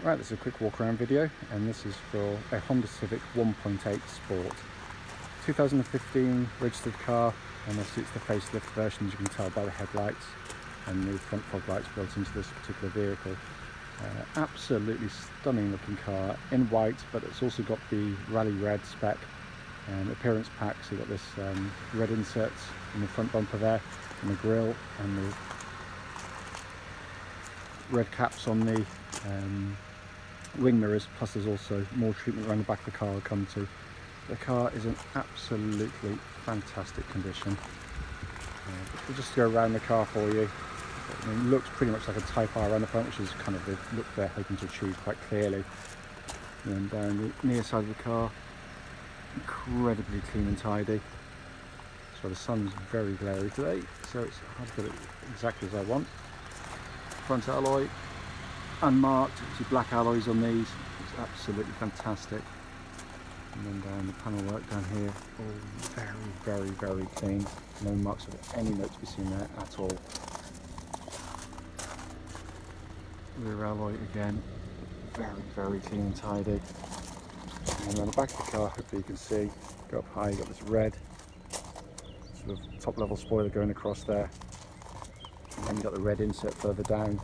Right, this is a quick walk around video, and this is for a Honda Civic 1.8 Sport. 2015 registered car, and obviously it's the facelift version, as you can tell by the headlights and the front fog lights built into this particular vehicle. Absolutely stunning looking car in white, but it's also got the rally red spec appearance pack, so you've got this red inserts in the front bumper there, and the grille, and the red caps on the wing mirrors, plus there's also more treatment around the back of the car I'll come to. The car is in absolutely fantastic condition. We'll just go around the car for you. I mean, it looks pretty much like a Type R around the front, which is kind of the look they're hoping to achieve quite clearly. And then down the near side of the car, incredibly clean and tidy. So the sun's very glary today, so it's hard to get it exactly as I want. Front alloy, unmarked, see black alloys on these, it's absolutely fantastic. And then down the panel work down here, all very clean, no marks of any note to be seen there at all. Rear alloy again, very clean and tidy. And on the back of the car, hopefully you can see, go up high, you've got this red sort of top level spoiler going across there, and then you've got the red insert further down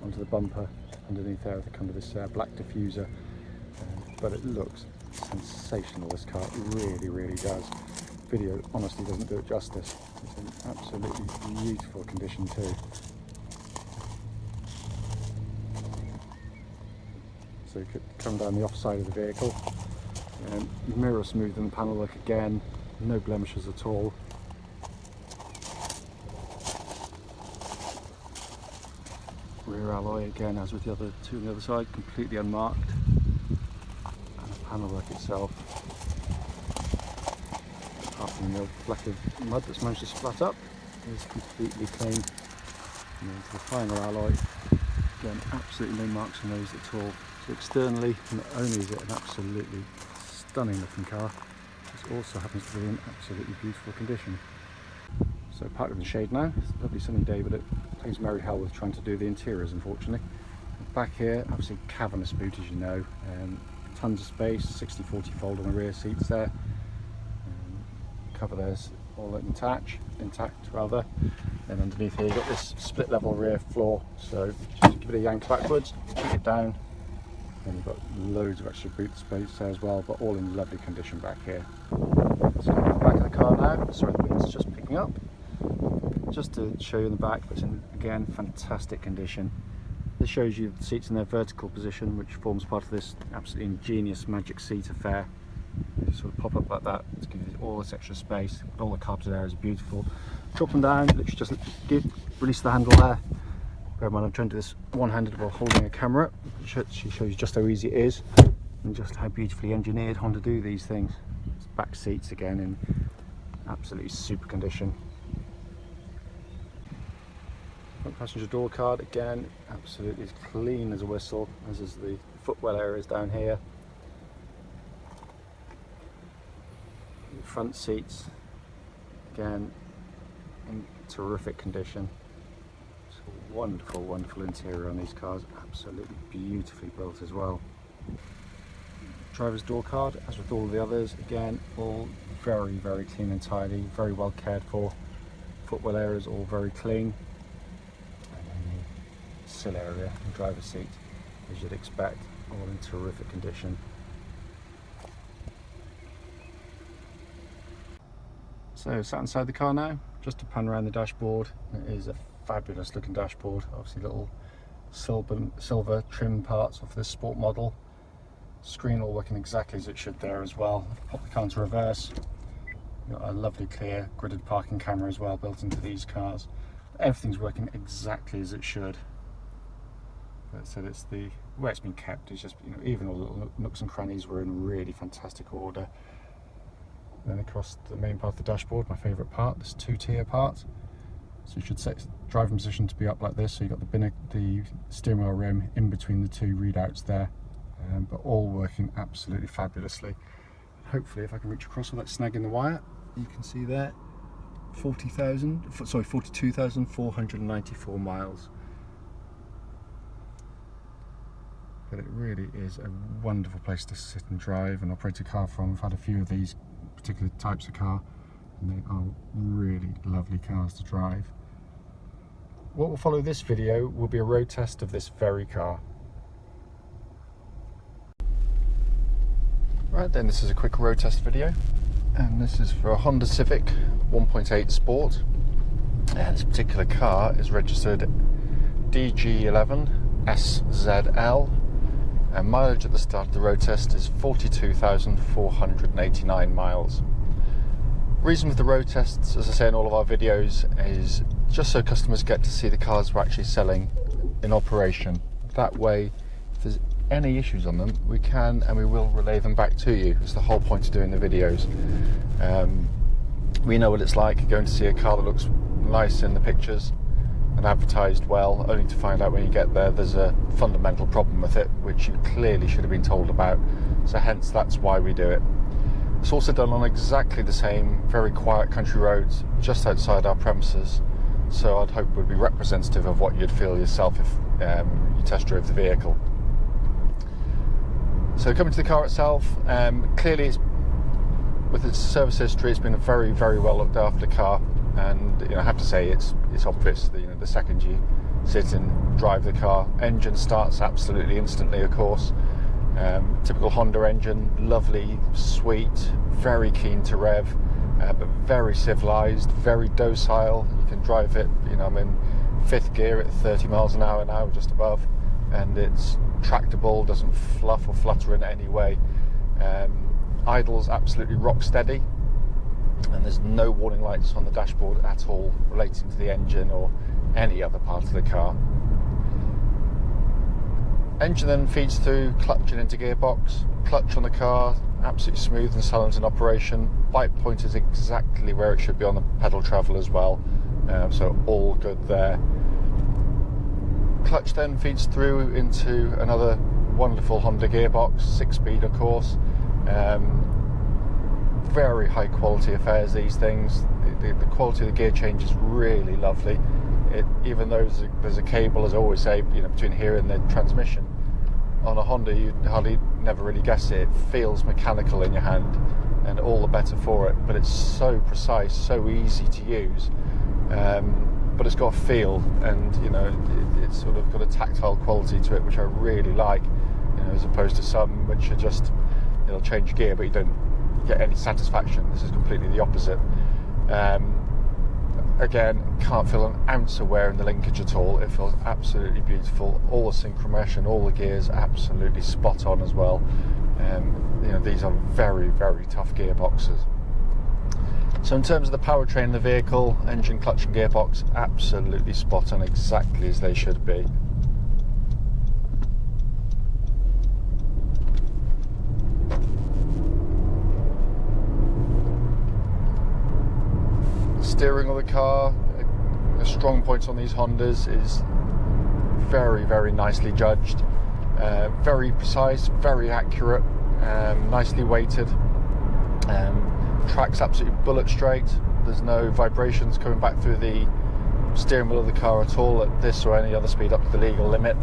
onto the bumper underneath there, under this black diffuser. But it looks sensational, this car, it really does. Video honestly doesn't do it justice. It's in absolutely beautiful condition too. So you could come down the off side of the vehicle, mirror smooth in the panel work again, no blemishes at all. Rear alloy again, as with the other two on the other side, completely unmarked. And the panel work itself, apart from the fleck of mud that's managed to splat up, is completely clean. And then to the final alloy, again, absolutely no marks on those at all. So externally, not only is it an absolutely stunning looking car, it also happens to be in absolutely beautiful condition. So parked in the shade now. It's a lovely sunny day, but it plays merry hell with trying to do the interiors, unfortunately. Back here, obviously cavernous boot, as you know, tons of space, 60/40 fold on the rear seats there. Cover there's all intact rather. Then underneath here you've got this split level rear floor, so just give it a yank backwards, kick it down, and you've got loads of extra boot space there as well, but all in lovely condition back here. So the back of the car now, sorry the wind's just picking up, just to show you in the back, but it's in again fantastic condition. This shows you the seats in their vertical position, which forms part of this absolutely ingenious magic seat affair. You sort of pop up like that to give you all this extra space. All the carpeted area is beautiful. Drop them down, literally just release the handle there. Bear in mind I'm trying to do this one-handed while holding a camera, which shows you just how easy it is and just how beautifully engineered Honda do these things. It's back seats again in absolutely super condition. Front passenger door card again, absolutely as clean as a whistle, as is the footwell areas down here. The front seats again in terrific condition. It's a wonderful interior on these cars, absolutely beautifully built as well. Driver's door card, as with all of the others, again all very clean and tidy, very well cared for. Footwell areas all very clean. Sill area and driver's seat, as you'd expect, all in terrific condition. So sat inside the car now, just to pan around the dashboard. It is a fabulous looking dashboard, obviously little silver trim parts of this sport model. Screen all working exactly as it should there as well. Pop the car into reverse. You've got a lovely clear gridded parking camera as well built into these cars. Everything's working exactly as it should. So it's the way it's been kept is just, you know, even all the little nooks and crannies were in really fantastic order. Then across the main part of the dashboard, my favourite part, this two-tier part. So you should set driving position to be up like this, so you've got the steering wheel rim in between the two readouts there, but all working absolutely fabulously. Hopefully, if I can reach across without snagging the wire, you can see there 42,494 miles. but it really is a wonderful place to sit and drive and operate a car from. I've had a few of these particular types of car, and they are really lovely cars to drive. What will follow this video will be a road test of this very car. Right then, this is a quick road test video, and this is for a Honda Civic 1.8 Sport. This particular car is registered DG15SZL, and mileage at the start of the road test is 42,489 miles. Reason for the road tests, as I say in all of our videos, is just so customers get to see the cars we're actually selling in operation. That way, if there's any issues on them, we can and we will relay them back to you. It's the whole point of doing the videos. We know what it's like going to see a car that looks nice in the pictures and advertised well, only to find out when you get there there's a fundamental problem with it, which you clearly should have been told about. So hence, that's why we do it. It's also done on exactly the same very quiet country roads just outside our premises, so I'd hope would be representative of what you'd feel yourself if you test drove the vehicle. So coming to the car itself, clearly with its service history, it's been a very, very well looked after car, and I have to say it's obvious that the second you sit and drive the car, engine starts absolutely instantly, of course. Typical Honda engine, lovely, sweet, very keen to rev, but very civilized, very docile. You can drive it, I'm in 5th gear at 30 miles an hour now, just above, and it's tractable, doesn't fluff or flutter in any way. Idle's absolutely rock steady, and there's no warning lights on the dashboard at all relating to the engine or any other part of the car. Engine then feeds through clutch and into gearbox. Clutch on the car, absolutely smooth and silent in operation. Bike point is exactly where it should be on the pedal travel as well, so all good there. Clutch then feeds through into another wonderful Honda gearbox, 6-speed of course. Very high quality affairs, these things. The quality of the gear change is really lovely. Even though there's a cable, as I always say, between here and the transmission, on a Honda you hardly never really guess it. It feels mechanical in your hand, and all the better for it. But it's so precise, so easy to use. But it's got a feel, and it's sort of got a tactile quality to it, which I really like. As opposed to some which are just it'll change gear, but you don't get any satisfaction. This is completely the opposite. Again, can't feel an ounce of wear in the linkage at all. It feels absolutely beautiful. All the synchromesh, all the gears absolutely spot on as well. These are very, very tough gearboxes. So in terms of the powertrain of the vehicle, engine, clutch and gearbox, absolutely spot on, exactly as they should be. Steering of the car, a strong point on these Hondas is very, very nicely judged, very precise, very accurate, nicely weighted. Track's absolutely bullet straight. There's no vibrations coming back through the steering wheel of the car at all at this or any other speed up to the legal limit.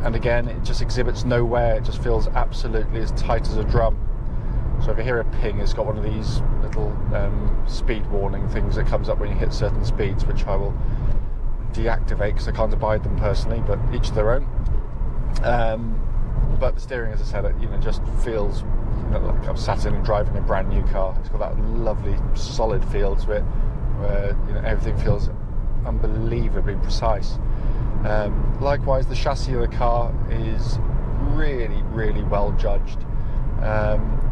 And again, it just exhibits no wear. It just feels absolutely as tight as a drum. So if you hear a ping, it's got one of these little speed warning things that comes up when you hit certain speeds, which I will deactivate because I can't abide them personally, but each their own. But the steering, as I said, just feels like I'm sat in and driving a brand new car. It's got that lovely solid feel to it, where everything feels unbelievably precise. Likewise, the chassis of the car is really, really well judged.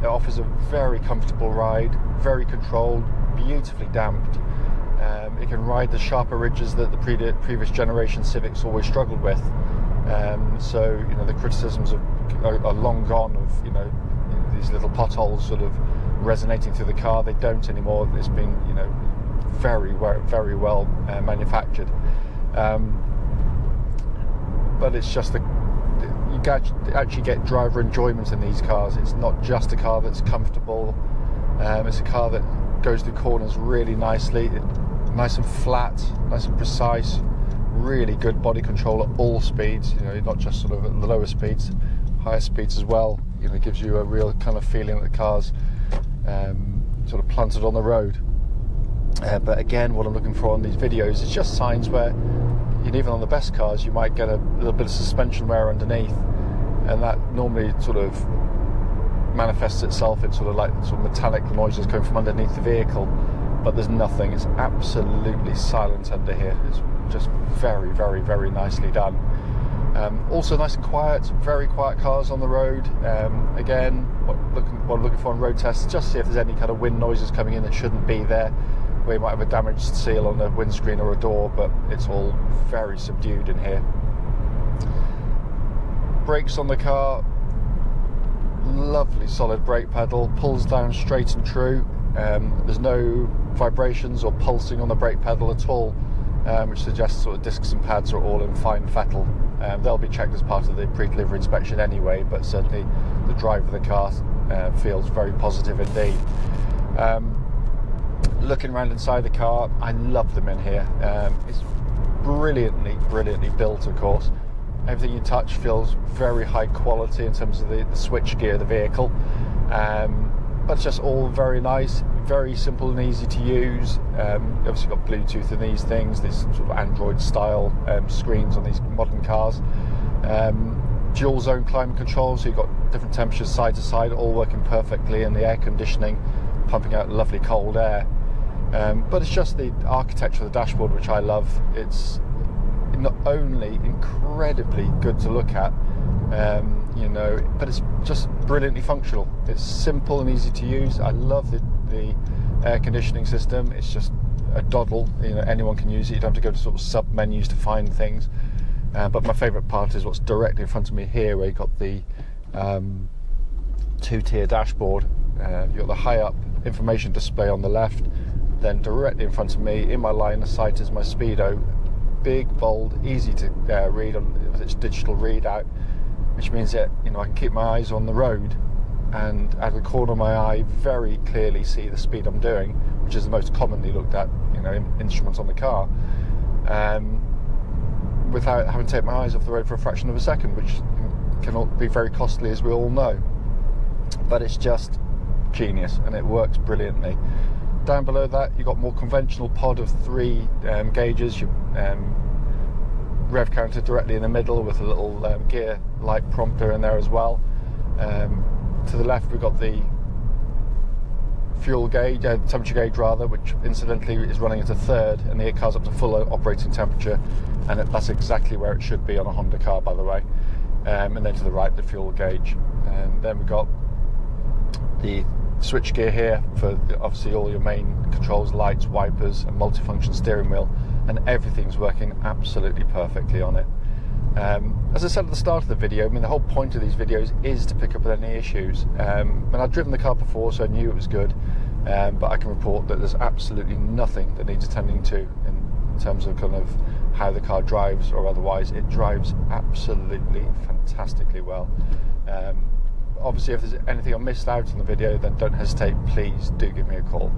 It offers a very comfortable ride, very controlled, beautifully damped. It can ride the sharper ridges that the previous generation Civics always struggled with. So the criticisms are long gone of these little potholes sort of resonating through the car. They don't anymore. It's been very, very well manufactured. But it's just you actually get driver enjoyment in these cars. It's not just a car that's comfortable. It's a car that goes through corners really nicely, nice and flat, nice and precise, really good body control at all speeds, you know, not just sort of at the lower speeds, higher speeds as well. You know, it gives you a real kind of feeling that the car's sort of planted on the road. But again, what I'm looking for on these videos is just signs where, you know, even on the best cars, you might get a little bit of suspension wear underneath, and that normally sort of manifests itself in sort of metallic noises coming from underneath the vehicle. But there's nothing. It's absolutely silent under here. It's just very, very, very nicely done. Also nice and quiet, very quiet cars on the road. Again, what I'm looking for on road tests, just see if there's any kind of wind noises coming in that shouldn't be there, where you might have a damaged seal on the windscreen or a door, but it's all very subdued in here. Brakes on the car, lovely solid brake pedal, pulls down straight and true. There's no vibrations or pulsing on the brake pedal at all, which suggests sort of discs and pads are all in fine fettle. They'll be checked as part of the pre-delivery inspection anyway, but certainly the drive of the car feels very positive indeed. Looking around inside the car, I love them in here. It's brilliantly built, of course. Everything you touch feels very high quality in terms of the switch gear of the vehicle. But it's just all very nice, very simple and easy to use. Obviously got Bluetooth in these things, these sort of Android style screens on these modern cars. Dual zone climate control, so you've got different temperatures side to side, all working perfectly, and the air conditioning pumping out lovely cold air. But it's just the architecture of the dashboard which I love. It's not only incredibly good to look at, you know, but it's just brilliantly functional. It's simple and easy to use. I love the air conditioning system. It's just a doddle, you know, anyone can use it. You don't have to go to sort of sub menus to find things. But my favourite part is what's directly in front of me here, where you've got the two-tier dashboard. You've got the high-up information display on the left, then directly in front of me, in my line of sight, is my speedo. Big, bold, easy to read on its digital readout, which means that, you know, I can keep my eyes on the road and out of the corner of my eye very clearly see the speed I'm doing, which is the most commonly looked at, you know, instruments on the car, without having to take my eyes off the road for a fraction of a second, which can be very costly, as we all know. But it's just genius, and it works brilliantly. Down below that, you've got more conventional pod of 3 gauges. Your rev counter directly in the middle with a little gear light prompter in there as well. To the left, we've got the fuel gauge, temperature gauge rather, which incidentally is running at a third, and the car's up to full operating temperature, and that's exactly where it should be on a Honda car, by the way. And then to the right, the fuel gauge. And then we've got the switch gear here for obviously all your main controls, lights, wipers, and multifunction steering wheel, and everything's working absolutely perfectly on it. As I said at the start of the video, I mean, the whole point of these videos is to pick up with any issues. And I've driven the car before, so I knew it was good, but I can report that there's absolutely nothing that needs attending to in terms of kind of how the car drives or otherwise. It drives absolutely fantastically well. Obviously, if there's anything I missed out on the video, then don't hesitate, please do give me a call.